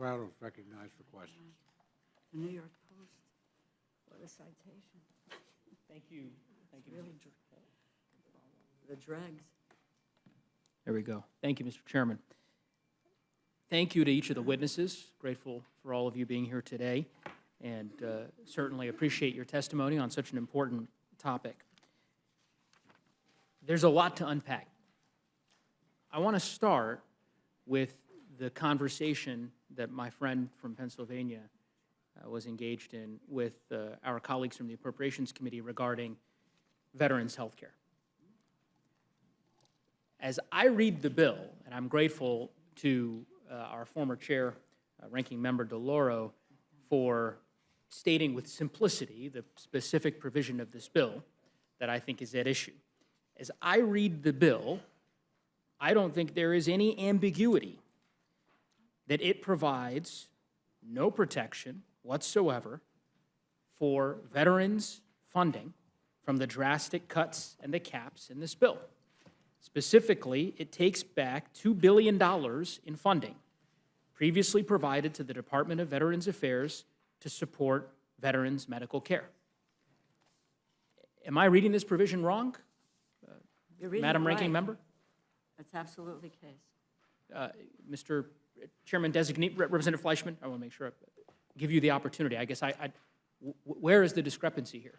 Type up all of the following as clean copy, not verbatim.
Colorado is recognized for questions. The New York Post, what a citation. Thank you. Thank you. Really, the dregs. There we go. Thank you, Mr. Chairman. Thank you to each of the witnesses. Grateful for all of you being here today, and certainly appreciate your testimony on such an important topic. There's a lot to unpack. I want to start with the conversation that my friend from Pennsylvania was engaged in with our colleagues from the Appropriations Committee regarding veterans' health care. As I read the bill, and I'm grateful to our former chair, Ranking Member DeLauro, for stating with simplicity the specific provision of this bill that I think is at issue. As I read the bill, I don't think there is any ambiguity that it provides no protection whatsoever for veterans' funding from the drastic cuts and the caps in this bill. Specifically, it takes back $2 billion in funding previously provided to the Department of Veterans Affairs to support veterans' medical care. Am I reading this provision wrong, You're reading Madam it Ranking right. Member? That's absolutely the case. Mr. Chairman Designate, Representative Fleischman, I want to make sure I give you the opportunity. I guess where is the discrepancy here?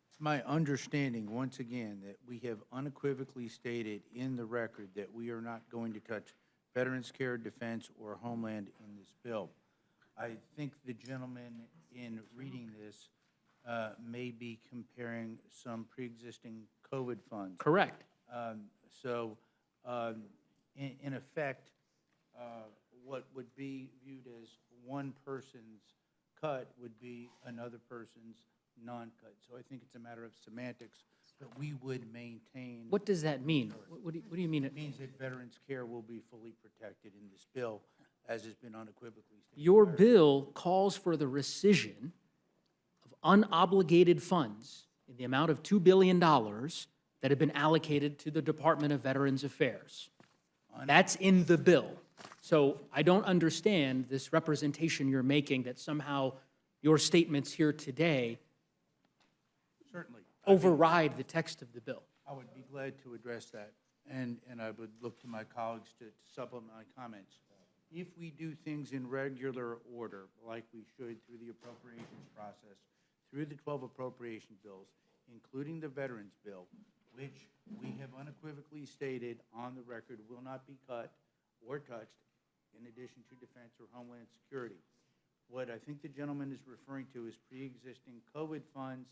It's my understanding, once again, that we have unequivocally stated in the record that we are not going to touch veterans care, defense, or homeland in this bill. I think the gentleman in reading this may be comparing some pre-existing COVID funds. Correct. In effect, what would be viewed as one person's cut would be another person's non-cut. So I think it's a matter of semantics, but we would maintain. What does that mean? What do you mean? It means that veterans care will be fully protected in this bill, as has been unequivocally stated. Your bill calls for the rescission of unobligated funds in the amount of $2 billion that have been allocated to the Department of Veterans Affairs. That's in the bill. So I don't understand this representation you're making that somehow your statements here today Certainly. override the text of the bill. I would be glad to address that, and I would look to my colleagues to supplement my comments. If we do things in regular order, like we should through the appropriations process, through the 12 appropriation bills, including the Veterans Bill, which we have unequivocally stated on the record will not be cut or touched, in addition to defense or homeland security. What I think the gentleman is referring to is pre-existing COVID funds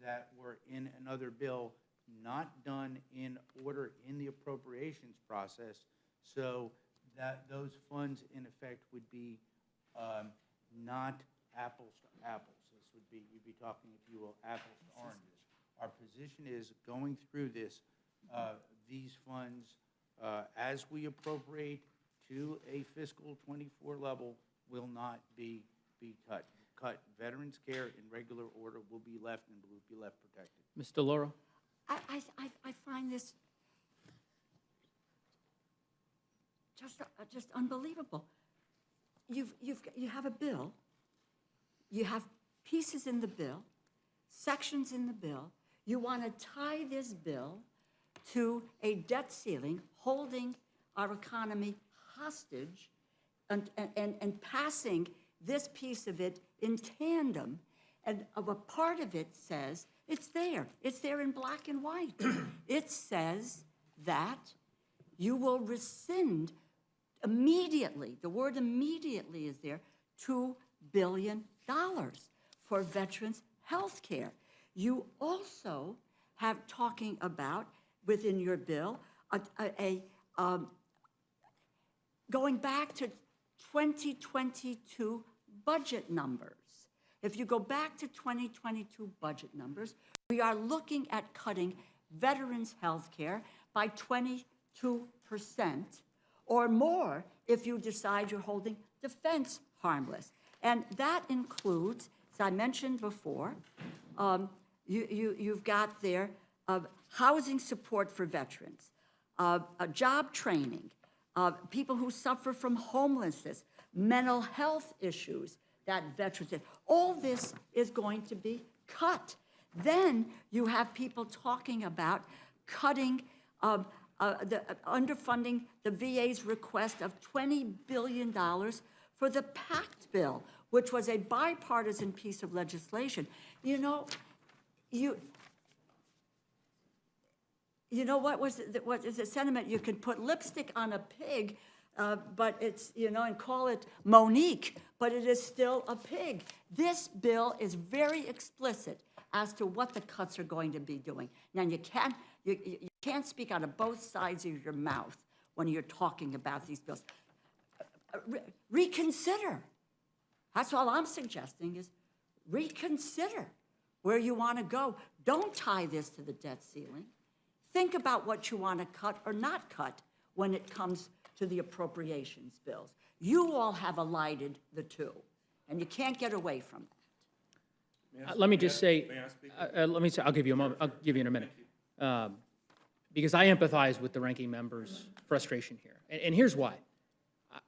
that were in another bill, not done in order in the appropriations process, so that those funds, in effect, would be not apples to apples. This would be, you'd be talking, if you will, apples to oranges. Our position is going through this, these funds, as we appropriate to a fiscal 24 level, will not be cut. Veterans care in regular order will be left and will be left protected. Ms. DeLauro? I find this just unbelievable. You have a bill, you have pieces in the bill, sections in the bill. You want to tie this bill to a debt ceiling, holding our economy hostage, and passing this piece of it in tandem. And a part of it says, it's there in black and white. It says that you will rescind immediately, the word immediately is there, $2 billion for veterans' health care. You also have talking about, within your bill, going back to 2022 budget numbers. If you go back to 2022 budget numbers, we are looking at cutting veterans' health care by 22% or more if you decide you're holding defense harmless. And that includes, as I mentioned before, you've got there housing support for veterans, job training, people who suffer from homelessness, mental health issues that veterans have. All this is going to be cut. Then you have people talking about cutting, underfunding the VA's request of $20 billion for the PACT bill, which was a bipartisan piece of legislation. You know what is the sentiment? You can put lipstick on a pig, but it's, and call it Monique, but it is still a pig. This bill is very explicit as to what the cuts are going to be doing. Now, you can't speak out of both sides of your mouth when you're talking about these bills. Reconsider. That's all I'm suggesting is reconsider where you want to go. Don't tie this to the debt ceiling. Think about what you want to cut or not cut when it comes to the appropriations bills. You all have alighted the two, and you can't get away from that. Let me just say, I'll give you a moment, I'll give you in a minute. Because I empathize with the ranking member's frustration here. And here's why.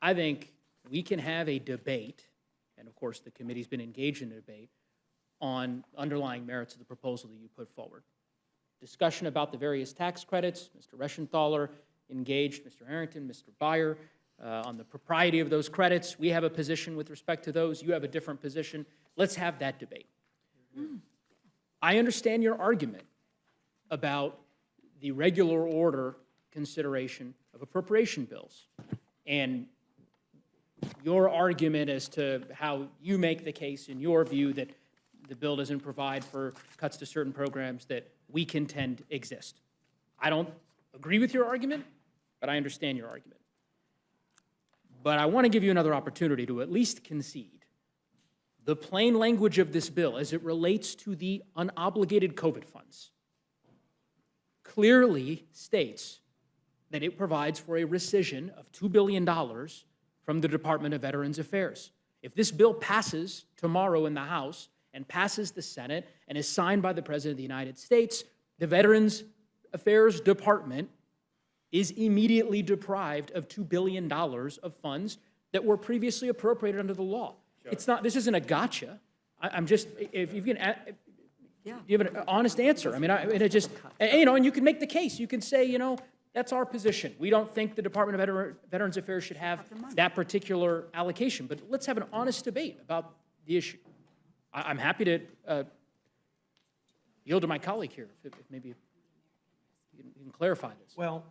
I think we can have a debate, and of course the committee's been engaged in a debate, on underlying merits of the proposal that you put forward. Discussion about the various tax credits, Mr. Reschenthaler engaged, Mr. Harrington, Mr. Beyer, on the propriety of those credits. We have a position with respect to those. You have a different position. Let's have that debate. I understand your argument about the regular order consideration of appropriation bills and your argument as to how you make the case in your view that the bill doesn't provide for cuts to certain programs that we contend exist. I don't agree with your argument, but I understand your argument. But I want to give you another opportunity to at least concede the plain language of this bill as it relates to the unobligated COVID funds clearly states that it provides for a rescission of $2 billion from the Department of Veterans Affairs. If this bill passes tomorrow in the House and passes the Senate and is signed by the President of the United States, the Veterans Affairs Department is immediately deprived of $2 billion of funds that were previously appropriated under the law. Sure. It's not, this isn't a gotcha. I'm just, if you can, you have an honest answer. I mean, and you can make the case. You can say, that's our position. We don't think the Department of Veterans Affairs should have that particular allocation. But let's have an honest debate about the issue. I'm happy to yield to my colleague here, if maybe you can clarify this. Well,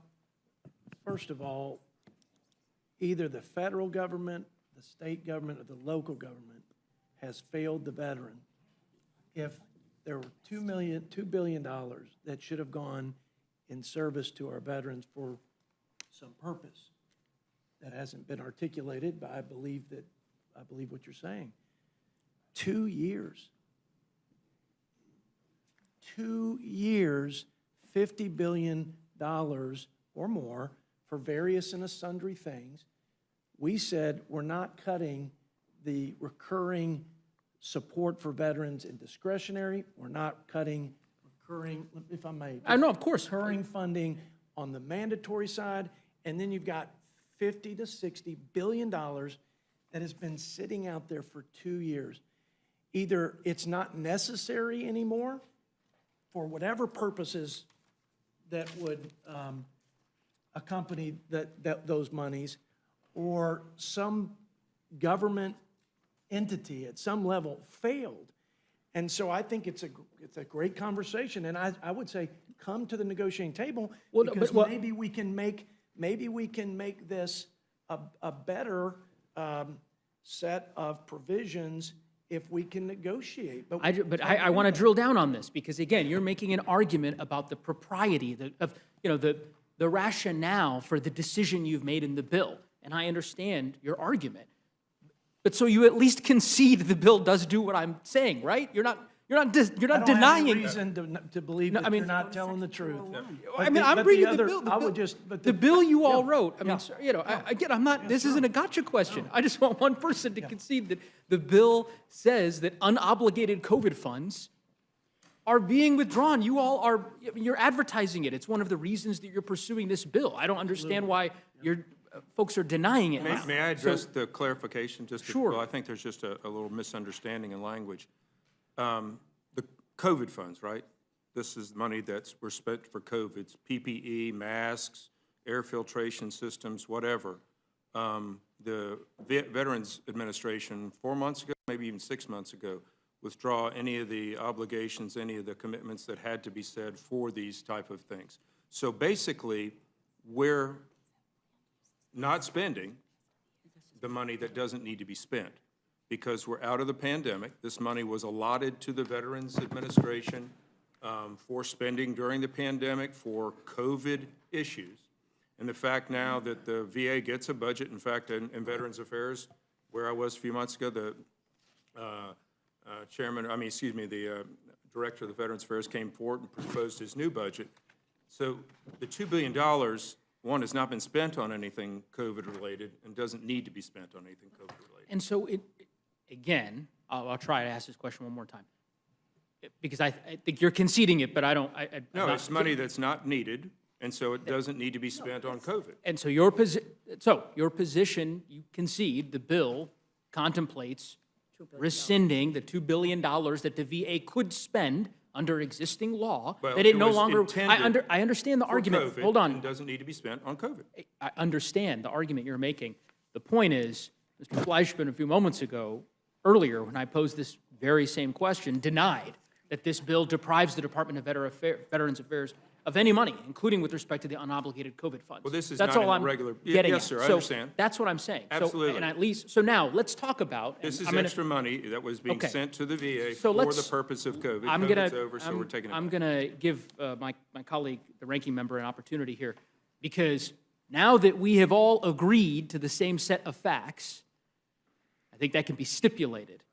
first of all, either the federal government, the state government, or the local government has failed the veteran. If there were $2 billion that should have gone in service to our veterans for some purpose that hasn't been articulated, but I believe what you're saying. 2 years. 2 years, $50 billion or more for various and sundry things. We said we're not cutting the recurring support for veterans in discretionary. We're not cutting recurring, if I may. I know, of course. Recurring funding on the mandatory side. And then you've got $50 to $60 billion that has been sitting out there for 2 years. Either it's not necessary anymore for whatever purposes that would accompany those monies, or some government entity at some level failed. And so I think it's a great conversation, and I would say come to the negotiating table, because maybe we can make this a better set of provisions if we can negotiate. But I want to drill down on this, because again, you're making an argument about the propriety of the rationale for the decision you've made in the bill, and I understand your argument. But so you at least concede the bill does do what I'm saying, right? You're not denying it. Reason to believe that you're not telling the truth. I'm reading the bill. The bill you all wrote. I mean, again, I'm not. This isn't a gotcha question. I just want one person to concede that the bill says that unobligated COVID funds are being withdrawn. You all are. You're advertising it. It's one of the reasons that you're pursuing this bill. I don't understand why you're folks are denying it now. May I address the clarification? Sure. Well, I think there's just a little misunderstanding in language. The COVID funds, right? This is money were spent for COVID. It's PPE, masks, air filtration systems, whatever. The Veterans Administration, 4 months ago, maybe even 6 months ago, withdraw any of the obligations, any of the commitments that had to be said for these type of things. So basically, we're not spending the money that doesn't need to be spent because we're out of the pandemic. This money was allotted to the Veterans Administration for spending during the pandemic for COVID issues. And the fact now that the VA gets a budget, in fact, in Veterans Affairs, where I was a few months ago, the the director of the Veterans Affairs came forward and proposed his new budget. So the $2 billion, one, has not been spent on anything COVID-related and doesn't need to be spent on anything COVID-related. And so, again, I'll try to ask this question one more time, because I think you're conceding it, but I don't. No, it's money that's not needed, and so it doesn't need to be spent on COVID. And so your position, you concede, the bill contemplates rescinding the $2 billion that the VA could spend under existing law, Well, that it it no was longer. intended I understand the for argument. COVID Hold on. and doesn't need to be spent on COVID. I understand the argument you're making. The point is, Mr. Fleischman, a few moments ago, earlier, when I posed this very same question, denied that this bill deprives the Department of Veterans Affairs of any money, including with respect to the unobligated COVID funds. Well, this is That's not all in I'm regular- getting Yes, at. sir, I So understand. that's what I'm saying. Absolutely. And at least, so now, let's talk about. This and is I'm gonna- extra money that was being Okay. sent to the VA So for the let's- purpose of COVID. I'm COVID's gonna, over, so we're taking it I'm back. gonna give my colleague, the ranking member, an opportunity here, because now that we have all agreed to the same set of facts, I think that can be stipulated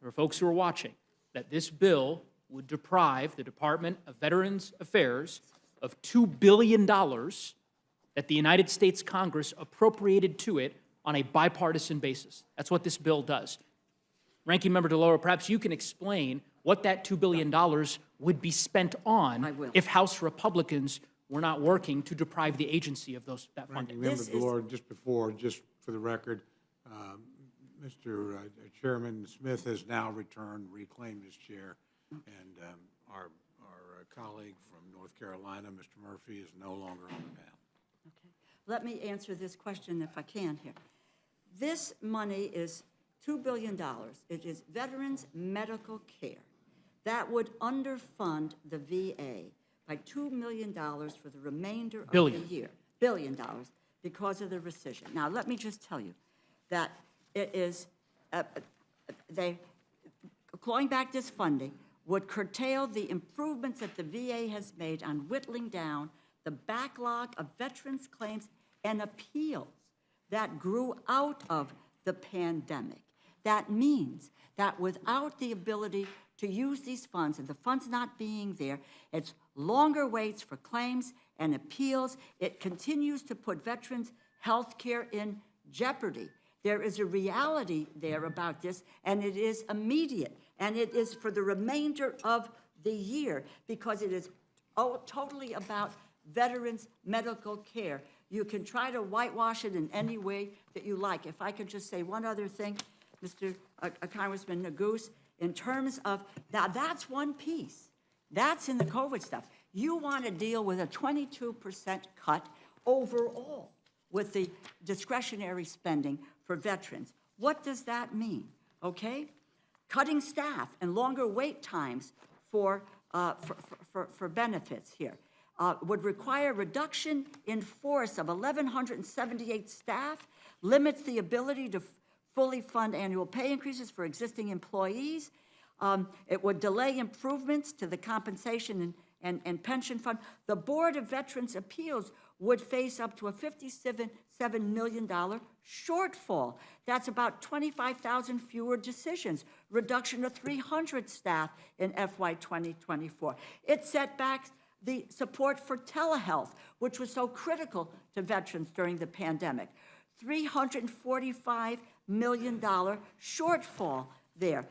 for folks who are watching, that this bill would deprive the Department of Veterans Affairs of $2 billion that the United States Congress appropriated to it on a bipartisan basis. That's what this bill does. Ranking Member DeLauro, perhaps you can explain what that $2 billion would be spent on I will. if House Republicans were not working to deprive the agency of that funding. Ranking Member This is- Delora, just for the record, Mr. Chairman Smith has now returned, reclaimed his chair, and our colleague from North Carolina, Mr. Murphy, is no longer on the panel. Okay. Let me answer this question if I can here. This money is $2 billion. It is veterans' medical care. That would underfund the VA by $2 million for the remainder of the year. $1 billion because of the rescission. Now, let me just tell you that it is, clawing back this funding would curtail the improvements that the VA has made on whittling down the backlog of veterans' claims and appeals that grew out of the pandemic. That means that without the ability to use these funds, and the funds not being there, it's longer waits for claims and appeals. It continues to put veterans' health care in jeopardy. There is a reality there about this, and it is immediate, and it is for the remainder of the year, because it is totally about veterans' medical care. You can try to whitewash it in any way that you like. If I could just say one other thing, Mr. Congressman Neguse, in terms of, now that's one piece. That's in the COVID stuff. You want to deal with a 22% cut overall with the discretionary spending for veterans. What does that mean, okay? Cutting staff and longer wait times for benefits here would require reduction in force of 1,178 staff, limits the ability to fully fund annual pay increases for existing employees. It would delay improvements to the compensation and pension fund. The Board of Veterans Appeals would face up to a $57 million shortfall. That's about 25,000 fewer decisions, reduction of 300 staff in FY 2024. It set back the support for telehealth, which was so critical to veterans during the pandemic. $345 million shortfall there.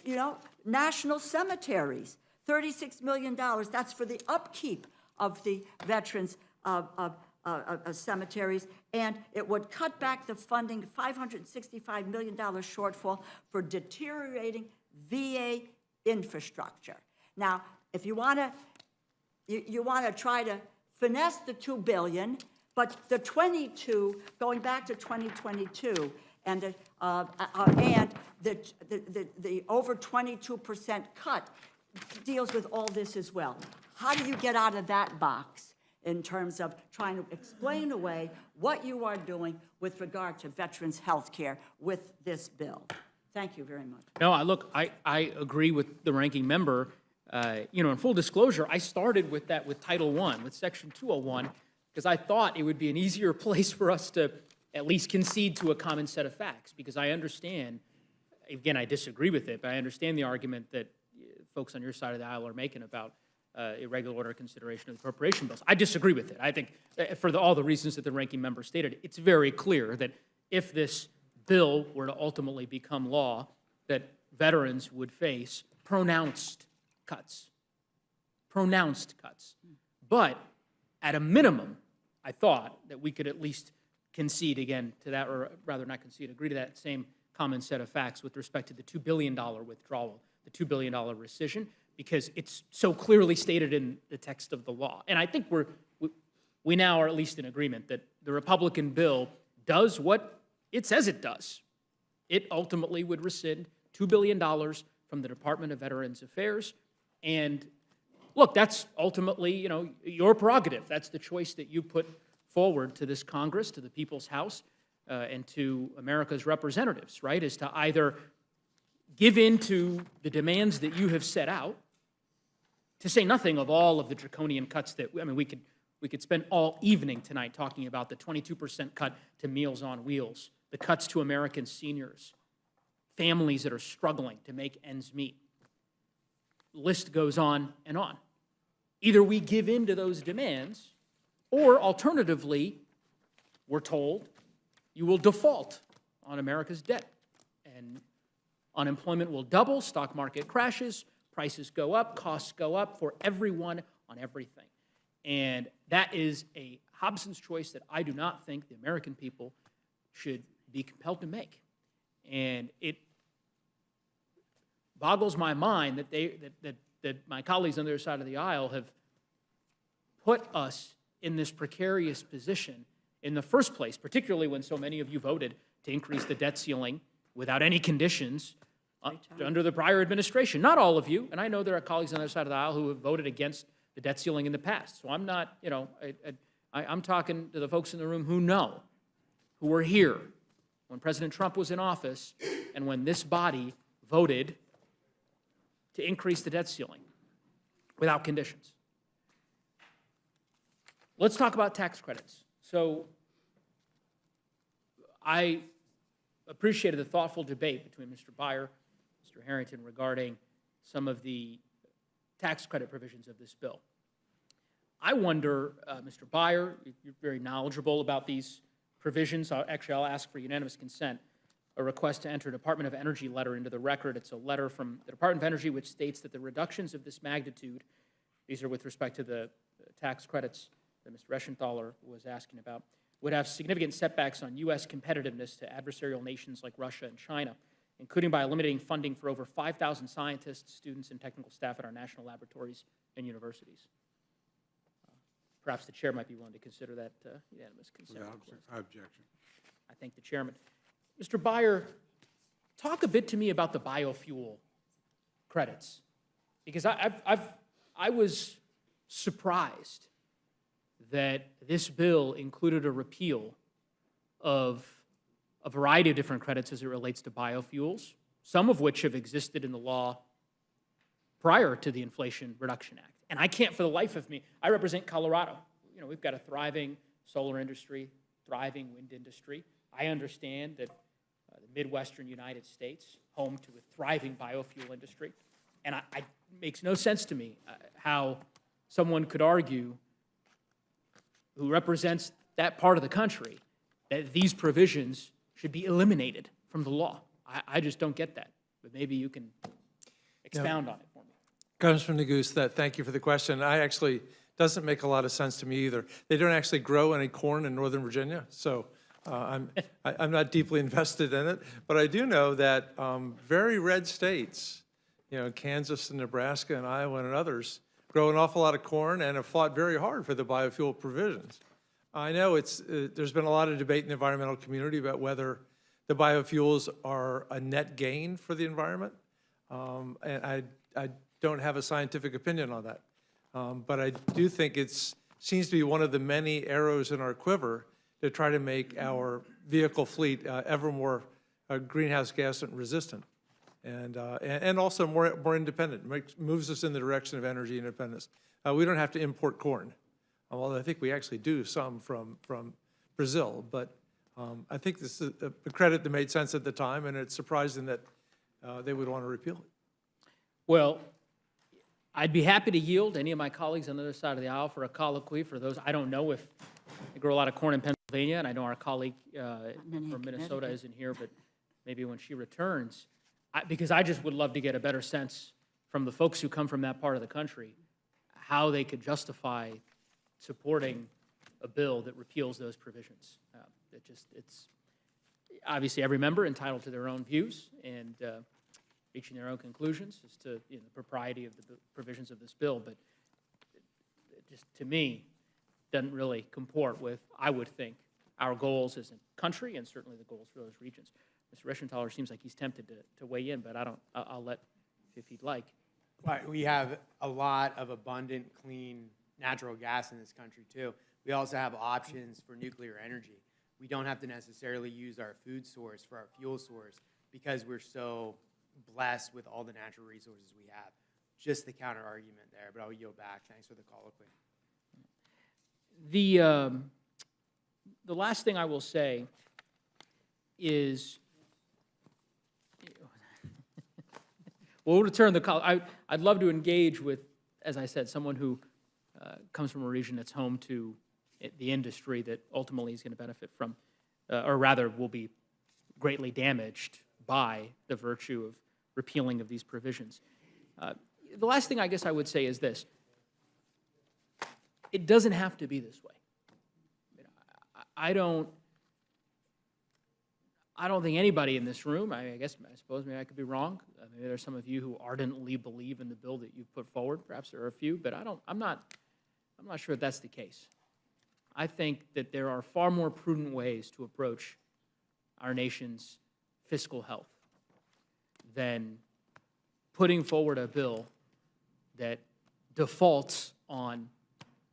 You know, national cemeteries, $36 million. That's for the upkeep of the veterans' cemeteries, and it would cut back the funding, $565 million shortfall for deteriorating VA infrastructure. Now, if you want to, you want to try to finesse the $2 billion, but the 22, going back to 2022, and the over 22% cut deals with all this as well. How do you get out of that box in terms of trying to explain away what you are doing with regard to veterans' health care with this bill? Thank you very much. No, look, I agree with the ranking member. In full disclosure, I started with that with Title I, with Section 201, because I thought it would be an easier place for us to at least concede to a common set of facts, because I understand, again, I disagree with it, but I understand the argument that folks on your side of the aisle are making about irregular order consideration of the appropriation bills. I disagree with it. I think for all the reasons that the ranking member stated, it's very clear that if this bill were to ultimately become law, that veterans would face pronounced cuts. Pronounced cuts. But at a minimum, I thought that we could at least concede again to that, or rather not concede, agree to that same common set of facts with respect to the $2 billion withdrawal, the $2 billion rescission, because it's so clearly stated in the text of the law. And I think we now are at least in agreement that the Republican bill does what it says it does. It ultimately would rescind $2 billion from the Department of Veterans Affairs. And look, that's ultimately, your prerogative. That's the choice that you put forward to this Congress, to the People's House, and to America's representatives, right, is to either give in to the demands that you have set out, to say nothing of all of the draconian cuts that, we could spend all evening tonight talking about the 22% cut to Meals on Wheels, the cuts to American seniors, families that are struggling to make ends meet. The list goes on and on. Either we give in to those demands, or alternatively, we're told you will default on America's debt, and unemployment will double, stock market crashes, prices go up, costs go up for everyone on everything. And that is a Hobson's choice that I do not think the American people should be compelled to make. And it boggles my mind that my colleagues on the other side of the aisle have put us in this precarious position in the first place, particularly when so many of you voted to increase the debt ceiling without any conditions under the prior administration. Not all of you, and I know there are colleagues on the other side of the aisle who have voted against the debt ceiling in the past. So I'm not, I'm talking to the folks in the room who know, who were here when President Trump was in office and when this body voted to increase the debt ceiling without conditions. Let's talk about tax credits. So I appreciated the thoughtful debate between Mr. Beyer, Mr. Harrington regarding some of the tax credit provisions of this bill. I wonder, Mr. Beyer, you're very knowledgeable about these provisions. I'll ask for unanimous consent, a request to enter a Department of Energy letter into the record. It's a letter from the Department of Energy which states that the reductions of this magnitude, these are with respect to the tax credits that Mr. Reschenthaler was asking about, would have significant setbacks on U.S. competitiveness to adversarial nations like Russia and China, including by eliminating funding for over 5,000 scientists, students, and technical staff at our national laboratories and universities. Perhaps the chair might be willing to consider that unanimous consent. Without objection. I thank the chairman. Mr. Beyer, talk a bit to me about the biofuel credits, because I was surprised that this bill included a repeal of a variety of different credits as it relates to biofuels, some of which have existed in the law prior to the Inflation Reduction Act. And I can't for the life of me, I represent Colorado. We've got a thriving solar industry, thriving wind industry. I understand that the Midwestern United States, home to a thriving biofuel industry. And it makes no sense to me how someone could argue who represents that part of the country that these provisions should be eliminated from the law. I just don't get that. But maybe you can expound on it for me. Congressman Neguse, thank you for the question. I actually doesn't make a lot of sense to me either. They don't actually grow any corn in Northern Virginia, so I'm not deeply invested in it. But I do know that very red states, Kansas and Nebraska and Iowa and others, grow an awful lot of corn and have fought very hard for the biofuel provisions. I know there's been a lot of debate in the environmental community about whether the biofuels are a net gain for the environment, and I don't have a scientific opinion on that. But I do think it seems to be one of the many arrows in our quiver to try to make our vehicle fleet ever more greenhouse gas resistant and also more independent. Moves us in the direction of energy independence. We don't have to import corn, although I think we actually do some from Brazil. But I think this is a credit that made sense at the time, and it's surprising that they would want to repeal it. Well, I'd be happy to yield any of my colleagues on the other side of the aisle for a colloquy. For those, I don't know if they grow a lot of corn in Pennsylvania, and I know our colleague from Minnesota isn't here, but maybe when she returns, because I just would love to get a better sense from the folks who come from that part of the country, how they could justify supporting a bill that repeals those provisions. It's obviously every member entitled to their own views and reaching their own conclusions as to the propriety of the provisions of this bill, but it just, to me, doesn't really comport with, I would think, our goals as a country and certainly the goals for those regions. Mr. Reschenthaler seems like he's tempted to weigh in, but I'll let, if he'd like. Right, we have a lot of abundant, clean natural gas in this country, too. We also have options for nuclear energy. We don't have to necessarily use our food source for our fuel source because we're so blessed with all the natural resources we have. Just the counter argument there, but I'll yield back. Thanks for the colloquy. The last thing I will say is, we'll return the call. I'd love to engage with, as I said, someone who comes from a region that's home to the industry that ultimately is going to benefit from, or rather will be greatly damaged by the virtue of repealing of these provisions. The last thing I guess I would say is this. It doesn't have to be this way. I don't think anybody in this room, I suppose maybe I could be wrong. Maybe there's some of you who ardently believe in the bill that you've put forward. Perhaps there are a few, but I'm not sure that's the case. I think that there are far more prudent ways to approach our nation's fiscal health than putting forward a bill that defaults on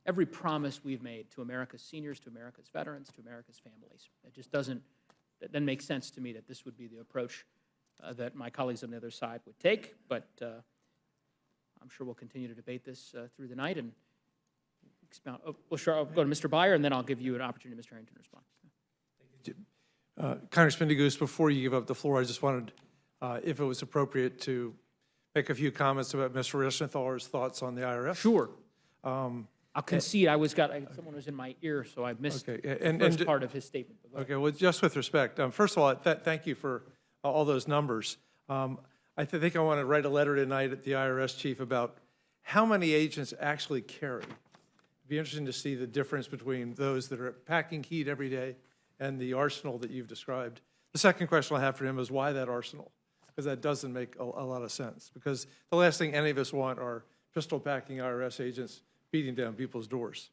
every promise we've made to America's seniors, to America's veterans, to America's families. It just doesn't make sense to me that this would be the approach that my colleagues on the other side would take, but I'm sure we'll continue to debate this through the night and expound. Well, sure, I'll go to Mr. Byer, and then I'll give you an opportunity, Mr. Harrington, to respond. Congressman Neguse, before you give up the floor, I just wanted, if it was appropriate, to make a few comments about Mr. Reschenthaler's thoughts on the IRS. Sure. I'll concede. Someone was in my ear, so I missed the first part of his statement. Okay, well, just with respect, first of all, thank you for all those numbers. I think I want to write a letter tonight at the IRS chief about how many agents actually carry. It'd be interesting to see the difference between those that are packing heat every day and the arsenal that you've described. The second question I have for him is why that arsenal? Because that doesn't make a lot of sense. Because the last thing any of us want are pistol-packing IRS agents beating down people's doors.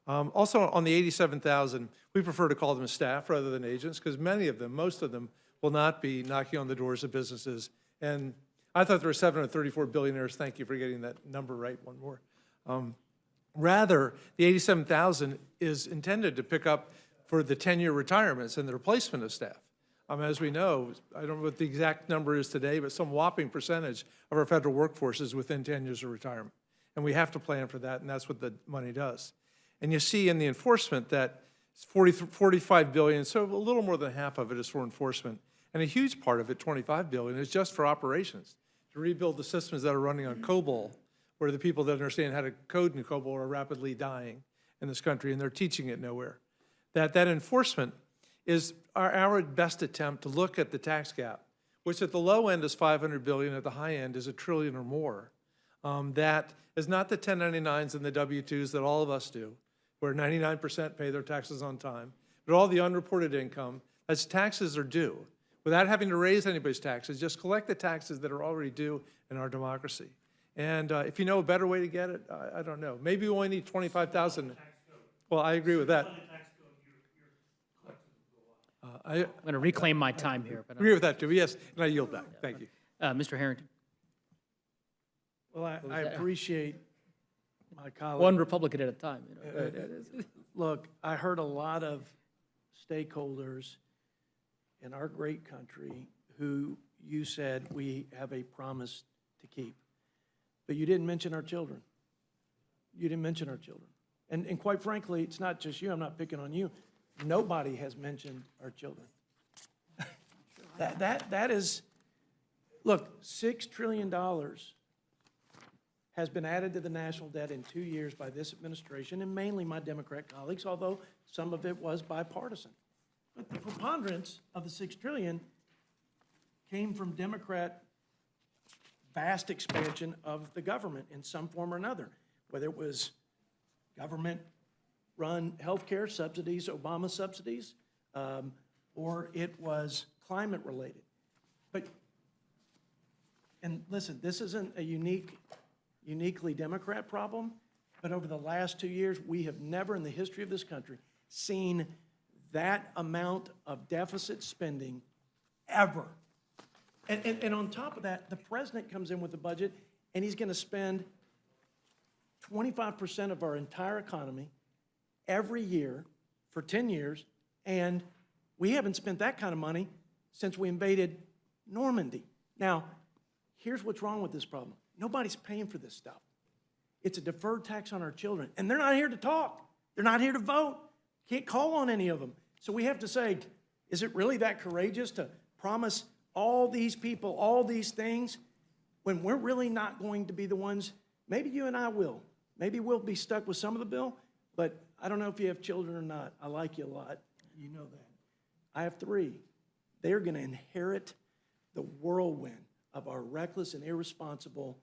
Also, on the 87,000, we prefer to call them staff rather than agents because most of them, will not be knocking on the doors of businesses. And I thought there were 734 billionaires. Thank you for getting that number right one more. Rather, the 87,000 is intended to pick up for the 10-year retirements and the replacement of staff. As we know, I don't know what the exact number is today, but some whopping percentage of our federal workforce is within 10 years of retirement. And we have to plan for that, and that's what the money does. And you see in the enforcement that 45 billion, so a little more than half of it is for enforcement. And a huge part of it, 25 billion, is just for operations, to rebuild the systems that are running on COBOL, where the people that understand how to code in COBOL are rapidly dying in this country, and they're teaching it nowhere. That enforcement is our best attempt to look at the tax gap, which at the low end is 500 billion, at the high end is $1 trillion or more, that is not the 1099s and the W-2s that all of us do, where 99% pay their taxes on time, but all the unreported income, as taxes are due, without having to raise anybody's taxes, just collect the taxes that are already due in our democracy. And if you know a better way to get it, I don't know. Maybe we only need 25,000. Well, I agree with that. I I'm going to reclaim my time here, but agree with that, too. Yes, and I yield back. Thank you. Mr. Harrington, Well, I appreciate my colleague. one Republican at a time. You know. Look, I heard a lot of stakeholders in our great country who you said we have a promise to keep. But you didn't mention our children. You didn't mention our children. And quite frankly, it's not just you, I'm not picking on you. Nobody has mentioned our children. That is, look, $6 trillion has been added to the national debt in 2 years by this administration, and mainly my Democrat colleagues, although some of it was bipartisan. But the preponderance of the $6 trillion came from Democrat vast expansion of the government in some form or another, whether it was government-run healthcare subsidies, Obama subsidies, or it was climate-related. But, and listen, this isn't a uniquely Democrat problem, but over the last 2 years, we have never in the history of this country seen that amount of deficit spending ever. And on top of that, the president comes in with a budget, and he's going to spend 25% of our entire economy every year for 10 years, and we haven't spent that kind of money since we invaded Normandy. Now, here's what's wrong with this problem. Nobody's paying for this stuff. It's a deferred tax on our children, and they're not here to talk. They're not here to vote. Can't call on any of them. So we have to say, is it really that courageous to promise all these people all these things when we're really not going to be the ones? Maybe you and I will. Maybe we'll be stuck with some of the bill, but I don't know if you have children or not. I like you a lot. You know that. I have 3. They're going to inherit the whirlwind of our reckless and irresponsible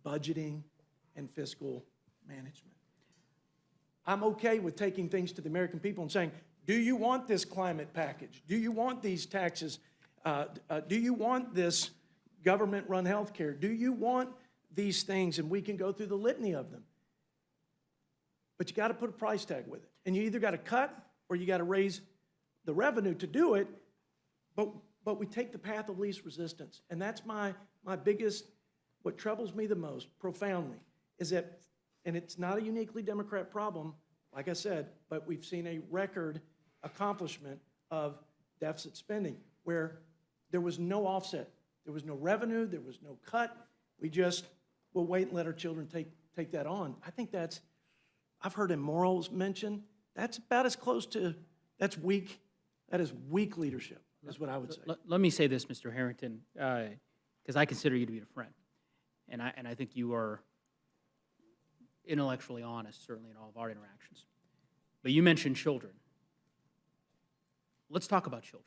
budgeting and fiscal management. I'm okay with taking things to the American people and saying, do you want this climate package? Do you want these taxes? Do you want this government-run health care? Do you want these things? And we can go through the litany of them. But you got to put a price tag with it. And you either got to cut or you got to raise the revenue to do it. But we take the path of least resistance. And that's my biggest, what troubles me the most profoundly, is that, and it's not a uniquely Democrat problem, like I said, but we've seen a record accomplishment of deficit spending where there was no offset. There was no revenue. There was no cut. We just will wait and let our children take that on. I think that's, I've heard immorals mentioned. That's about as close to, that's weak. That is weak leadership, is what I would say. Let me say this, Mr. Harrington, because I consider you to be a friend. And I think you are intellectually honest, certainly in all of our interactions. But you mentioned children. Let's talk about children.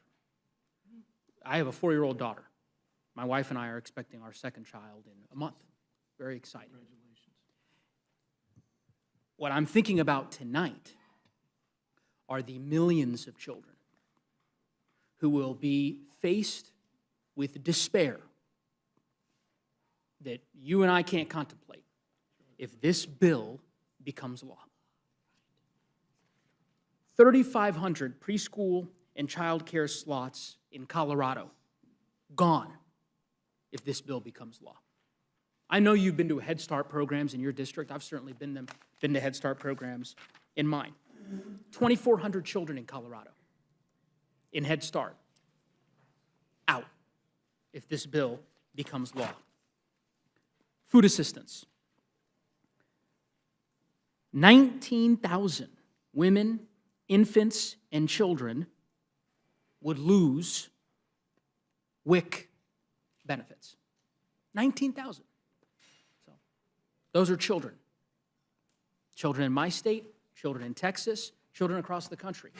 I have a 4-year-old daughter. My wife and I are expecting our second child in a month. Very exciting. Congratulations. What I'm thinking about tonight are the millions of children who will be faced with despair that you and I can't contemplate if this bill becomes law. 3,500 preschool and child care slots in Colorado, gone if this bill becomes law. I know you've been to Head Start programs in your district. I've certainly been to Head Start programs in mine. 2,400 children in Colorado in Head Start, out if this bill becomes law. Food assistance. 19,000 women, infants, and children would lose WIC benefits. 19,000. So those are children. Children in my state, children in Texas, children across the country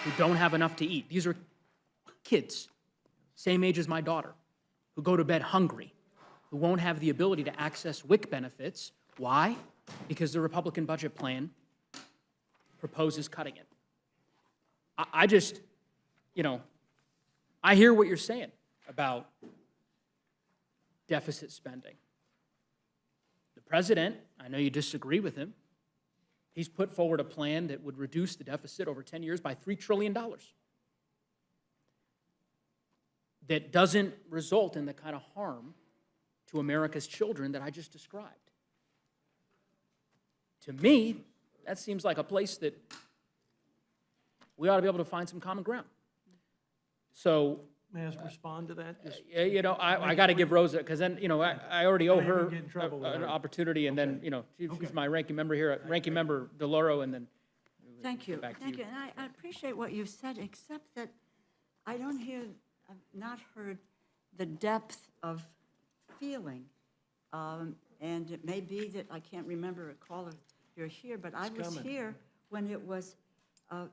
who don't have enough to eat. These are kids, same age as my daughter, who go to bed hungry, who won't have the ability to access WIC benefits. Why? Because the Republican budget plan proposes cutting it. I just, I hear what you're saying about deficit spending. The president, I know you disagree with him, he's put forward a plan that would reduce the deficit over 10 years by $3 trillion. That doesn't result in the kind of harm to America's children that I just described. To me, that seems like a place that we ought to be able to find some common ground. So, May I respond to that? Just- I got to give Rosa, because then, I already owe Don't even her get in trouble with an her. opportunity, and then, she's my ranking member here, Ranking Member DeLauro, and then Thank you, back to thank you. you. And I appreciate what you've said, except that I don't hear, I've not heard the depth of feeling. And it may be that I can't remember a caller, you're here, but I was here when it was $2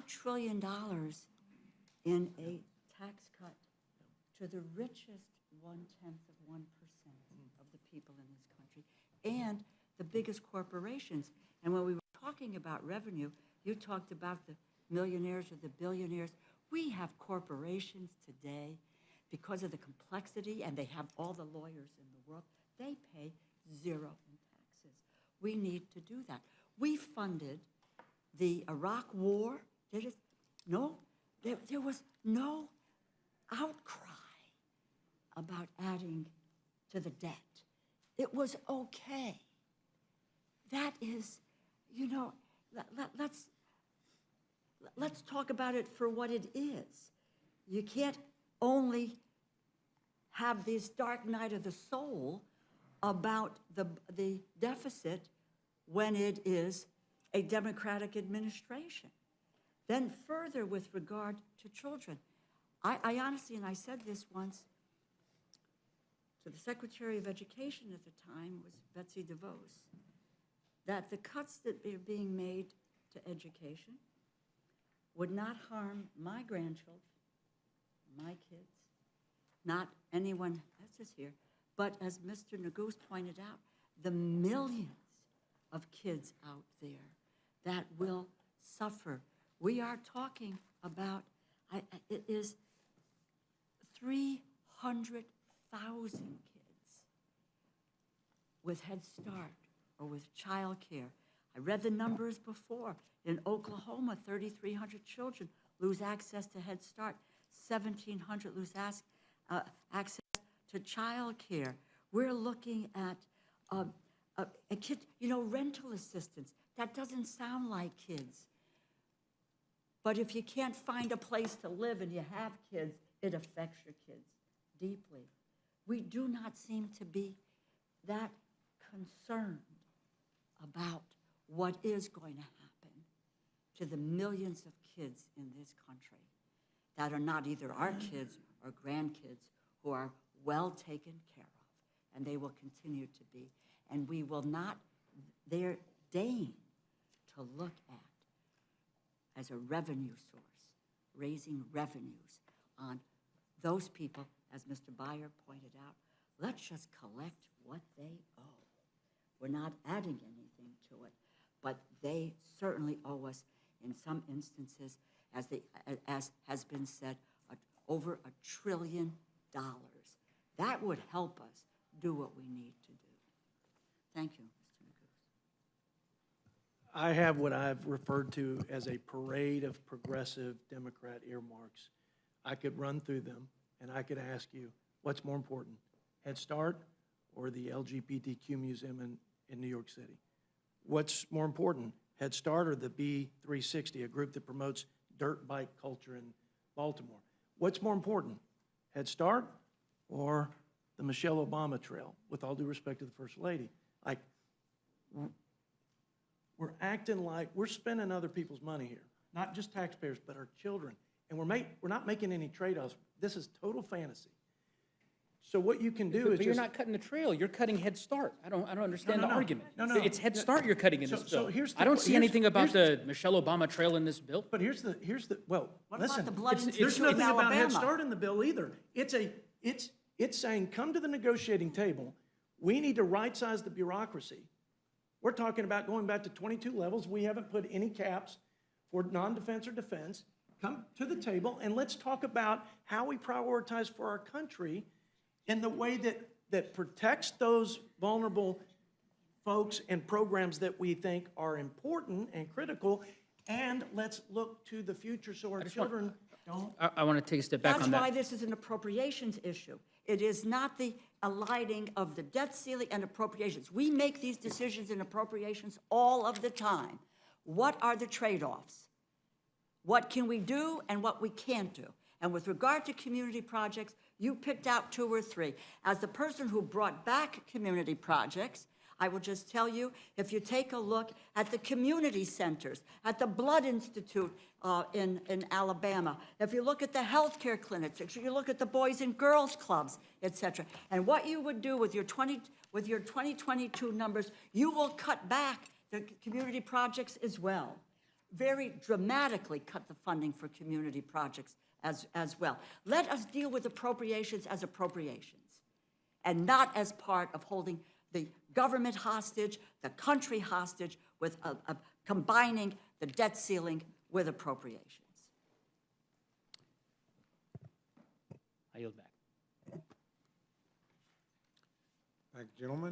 trillion in a tax cut to the richest 0.1% of the people in this country, and the biggest corporations. And when we were talking about revenue, you talked about the millionaires or the billionaires. We have corporations today, because of the complexity, and they have all the lawyers in the world, they pay zero in taxes. We need to do that. We funded the Iraq War. No, there was no outcry about adding to the debt. It was okay. That is, let's talk about it for what it is. You can't only have this dark night of the soul about the deficit when it is a Democratic administration. Then further, with regard to children, I honestly, and I said this once to the Secretary of Education at the time, was Betsy DeVos, that the cuts that are being made to education would not harm my grandchildren, my kids, not anyone else is here, but as Mr. Neguse pointed out, the millions of kids out there that will suffer. We are talking about, it is 300,000 kids with Head Start or with child care. I read the numbers before. In Oklahoma, 3,300 children lose access to Head Start. 1,700 lose access to child care. We're looking at a kid, rental assistance. That doesn't sound like kids. But if you can't find a place to live and you have kids, it affects your kids deeply. We do not seem to be that concerned about what is going to happen to the millions of kids in this country that are not either our kids or grandkids, who are well taken care of, and they will continue to be. And we will not deign to look at as a revenue source, raising revenues on those people, as Mr. Byer pointed out. Let's just collect what they owe. We're not adding anything to it, but they certainly owe us, in some instances, as has been said, over $1 trillion. That would help us do what we need to do. Thank you, Mr. Neguse. I have what I've referred to as a parade of progressive Democrat earmarks. I could run through them, and I could ask you, what's more important, Head Start or the LGBTQ Museum in New York City? What's more important, Head Start or the B360, a group that promotes dirt bike culture in Baltimore? What's more important, Head Start or the Michelle Obama Trail, with all due respect to the First Lady? Like, we're acting like we're spending other people's money here, not just taxpayers, but our children. And we're not making any trade-offs. This is total fantasy. So what you can do is But you're not cutting the trail, you're cutting Head Start. I don't understand the no. argument. No. It's Head Start you're cutting in So- this so bill. here's the I don't que- see here's- anything about here's- the Michelle Obama Trail in this bill. But here's the well, What listen. about the blood and There's tissue of nothing about Head Alabama? Start in the bill either. It's It's saying, come to the negotiating table. We need to right-size the bureaucracy. We're talking about going back to 22 levels. We haven't put any caps for non-defense or defense. Come to the table and let's talk about how we prioritize for our country in the way that protects those vulnerable folks and programs that we think are important and critical, and let's look to the future so our children don't. I want to take a step back That's on that. why this is an appropriations issue. It is not the aligning of the debt ceiling and appropriations. We make these decisions in appropriations all of the time. What are the trade-offs? What can we do and what we can't do? And with regard to community projects, you picked out 2 or 3. As the person who brought back community projects, I will just tell you, if you take a look at the community centers, at the Blood Institute in Alabama, if you look at the healthcare clinics, if you look at the Boys and Girls Clubs, et cetera, and what you would do with your 2022 numbers, you will cut back the community projects as well. Very dramatically cut the funding for community projects as well. Let us deal with appropriations as appropriations and not as part of holding the government hostage, the country hostage, with combining the debt ceiling with appropriations. I yield back. Thank you, gentlemen.